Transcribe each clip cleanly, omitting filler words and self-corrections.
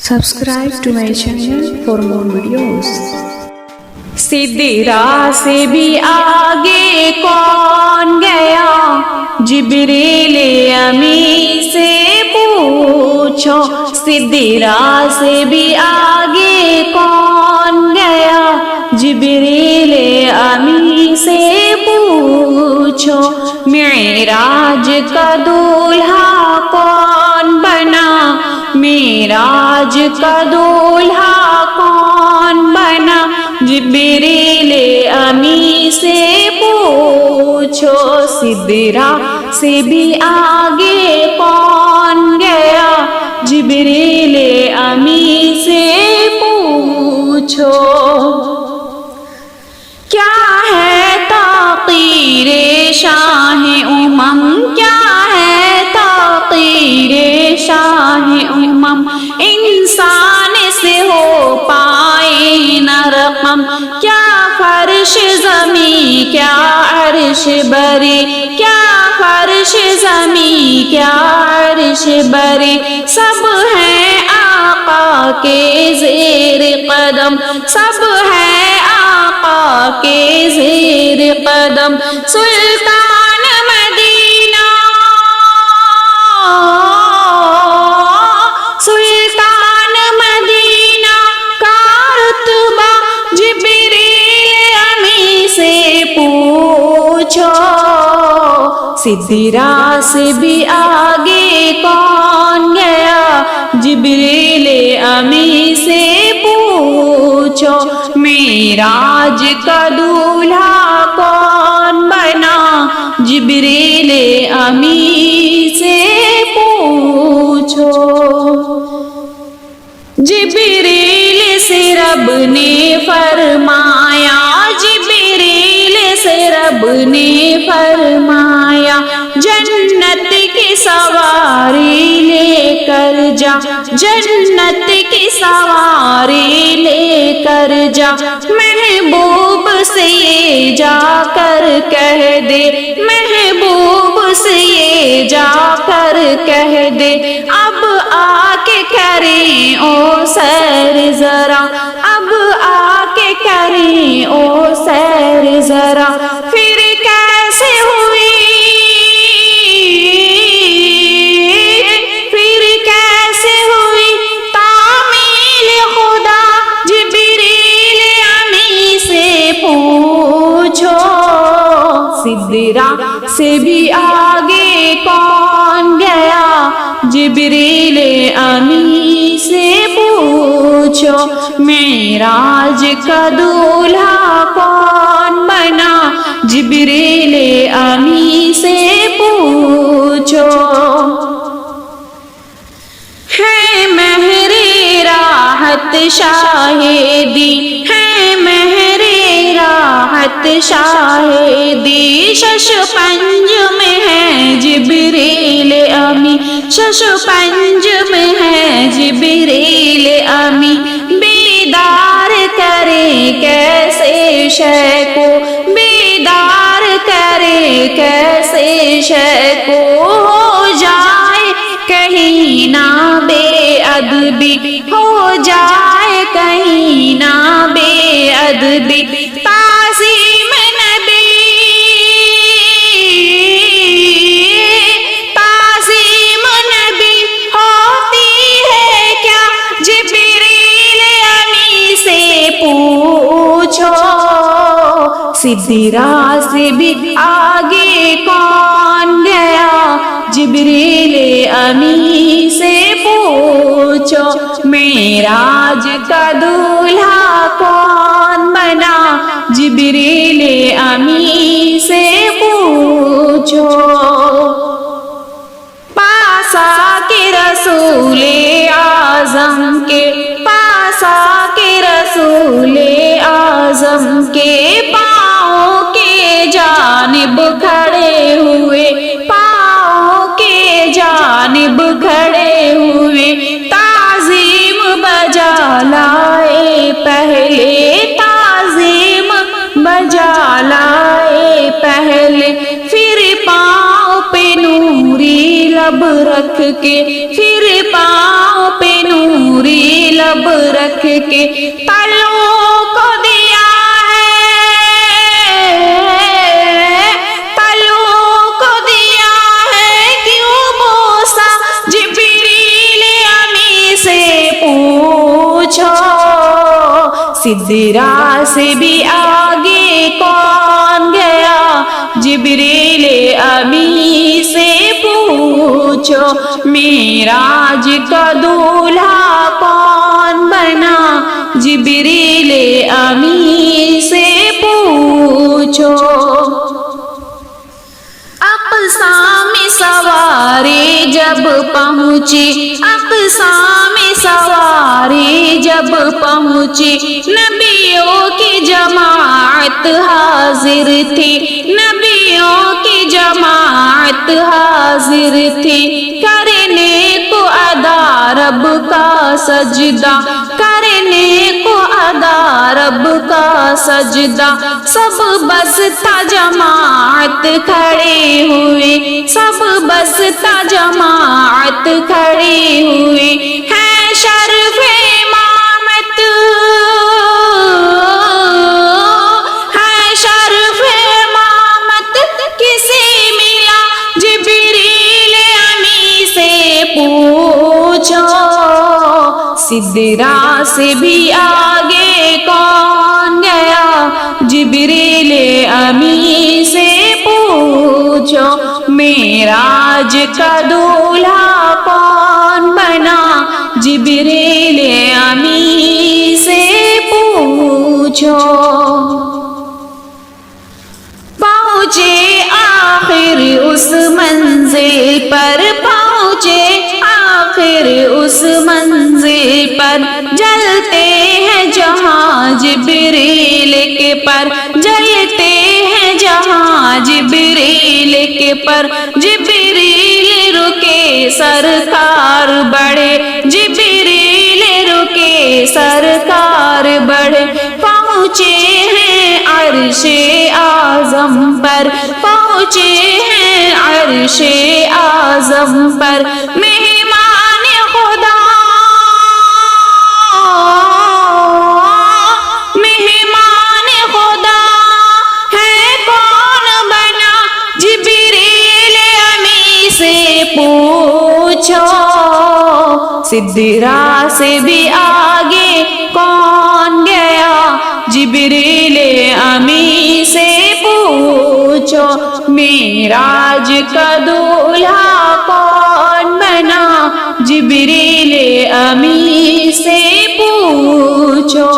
Subscribe to my channel for more videos. Sidra से भी आगे कौन गया, जिब्रील अमी से पूछो। सिदरा से भी आगे कौन गया, जिब्रील अमी से पूछो। मेराज का दूल्हा कौन बना, मेराज का दूल्हा कौन बना, जिब्रील अमी से पूछो। सिदरा से भी आगे कौन गया, जिब्रील अमी से पूछो। क्या है ताक़ीरे शाहे उमम, क्या है ताक़ीरे शाहे उमम, इंसान से हो पाए न रकम। क्या फर्श ज़मी क्या अर्श बरी, क्या फर्श ज़मी क्या अर्श बरी, सब हैं आका के ज़ेर कदम, सब हैं आका के ज़ेर कदम। सुल्तान मदीना, सुल्तान मदीना का रुतबा, जिब्रील अमी से पूछो। सिदरा से भी आगे कौन गया, जिब्रील अमी से पूछो। मेराज का दूल्हा कौन बना, जिब्रील अमी से पूछो। जिब्रील से रब ने फरमाया, जिब्रील से रब ने फरमाया, जन्नत की सवारी लेकर जा, जन्नत की सवारी लेकर जा। महबूब से ये जाकर कह दे, महबूब से ये जाकर कह दे, अब आके करें ओ सैर जरा, अब आके करें ओ सैर जरा। फिर कैसे हुई, फिर कैसे हुई तामील खुदा, जिब्रील अमी से पूछो। सिदरा से भी आगे कौन गया, जिब्रील अमी से पूछो। मेराज का दूल्हा कौन बना, जिब्रील अमी से पूछो। है महरे राहत शाहिदी, है महरे राहत शाहिदी, शशपंज में है जिब्रील अमी, शशपंज में है जिब्रील अमी। बेदार करे कैसे शय को, बेदार करे कैसे शय को, हो जाए कहीं ना बेअदबी, हो जाए कहीं ना बेअदबी। ताज़ीम नबी, ताज़ीम नबी होती है क्या, जिब्रील अमी से पूछो। सिदरा से भी आगे कौन गया, जिब्रील अमी से पूछो। मेराज का दूल्हा कौन बना, जिब्रील अमी से पूछो। पासा के रसूले आज़म के, पासा के रसूले आज़म के, पाँव के जानिब खड़े हुए, पाँव के जानिब खड़े हुए। ताज़ीम बजा लाए पहले, ताज़ीम बजा लाए पहले, फिर पाँव पे नूरी लब रख के, फिर पाँव पे नूरी अब رکھ کے تلوں کو دیا ہے، تلوں کو دیا ہے کیوں بوسا جبریل امی سے پوچھو، سدرا سے بھی آگے کون گیا جبریل امی سے پوچھو، معراج کا دولہا کون بنا جبریل امی سے پوچھو، اقصی میں سواری جب پہنچی، اقصی میں سواری جب پہنچی، نبیوں کی جماعت حاضر تھی، نبیوں کی جماعت حاضر تھی، کرنے کو ادا رب کا سجدہ، کرنے کو ادا رب کا سجدہ، سب بس تا جماعت کھڑے ہوئے، سب بس تا جماعت کھڑے ہوئے، ہے شرف امامت، ہے شرف امامت کسی ملا جبریل امی سے پوچھو، سدرا سے بھی آگے کون گیا جبریل امی سے پوچھو، معراج کا دولہا کون بنا جبریل امی سے پوچھو، پہنچے آخر اس منزل پر، پہنچے آخر اس منزل پر، جلتے ہیں جہاں جبریل کے پر، جلتے ہیں جہاں جبریل کے پر، جبریل رکے سرکار بڑھے، جبریل رکے سرکار بڑھے، پہنچے ہیں عرش اعظم پر، پہنچے ہیں عرش اعظم پر، مہمان خدا، مہمان خدا ہے کون بنا جبریل امی سے پوچھو، سدرا سے بھی آگے کون گیا جبریل امی سے پوچھو، معراج کا دولہا کون بنا جبریل امی سے پوچھو،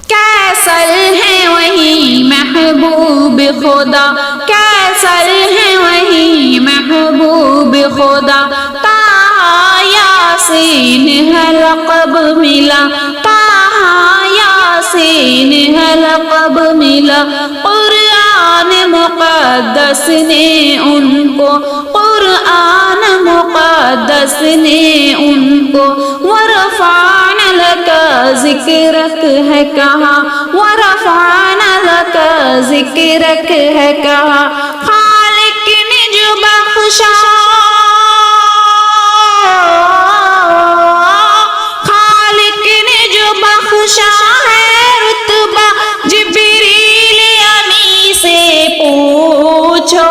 کیسر ہے وہی محبوب خدا، کیسر ہے وہی محبوب خدا، طٰہٰ یاسین ہے لقب ملا، طٰہٰ یاسین ہے لقب ملا، قرآن مقدس نے ان کو، قرآن مقدس نے ان کو، ورفعنا لک ذکرک ہے کہا، ورفعنا لک ذکرک ہے کہا، خالق نے جو بخشا، خالق نے جو بخشا ہے رتبہ جبریل امی سے پوچھو،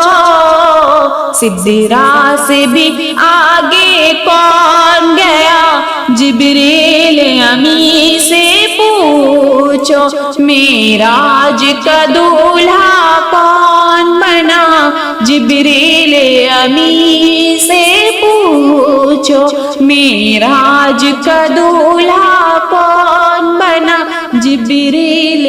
سدرا سے بھی آگے کون گیا جبریل امی سے پوچھو، معراج کا دولہا کون بنا جبریل امی سے پوچھو، معراج کا دولہا کون بنا جبریل